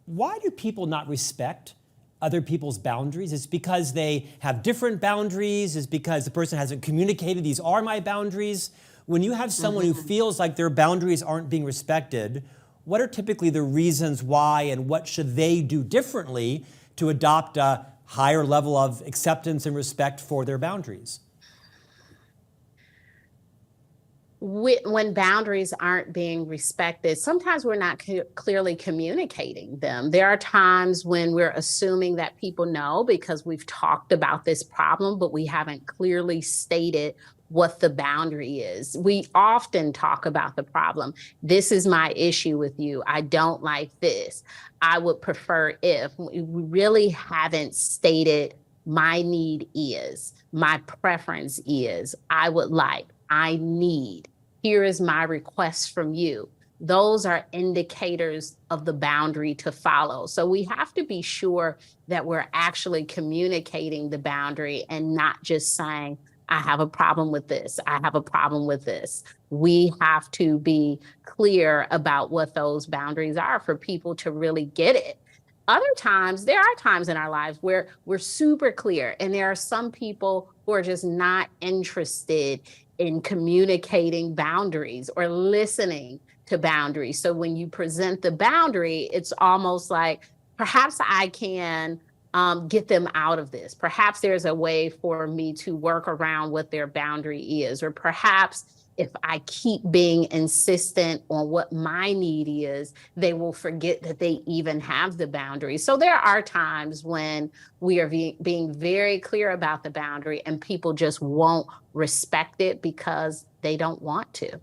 Why do people not respect other people's boundaries? Is it because they have different boundaries? Is it because the person hasn't communicated, these are my boundaries? When you have someone who feels like their boundaries aren't being respected, what are typically the reasons why, and what should they do differently to adopt a higher level of acceptance and respect for their boundaries? When boundaries aren't being respected, sometimes we're not clearly communicating them. There are times when we're assuming that people know because we've talked about this problem, but we haven't clearly stated what the boundary is. We often talk about the problem. This is my issue with you. I don't like this. I would prefer if. We really haven't stated my need is, my preference is, I would like, I need, here is my request from you. Those are indicators of the boundary to follow. So we have to be sure that we're actually communicating the boundary and not just saying, I have a problem with this, I have a problem with this. We have to be clear about what those boundaries are for people to really get it. Other times, there are times in our lives where we're super clear, and there are some people who are just not interested in communicating boundaries or listening to boundaries. So when you present the boundary, it's almost like, perhaps I can get them out of this. Perhaps there's a way for me to work around what their boundary is, or perhaps if I keep being insistent on what my need is, they will forget that they even have the boundary. So there are times when we are being very clear about the boundary and people just won't respect it because they don't want to.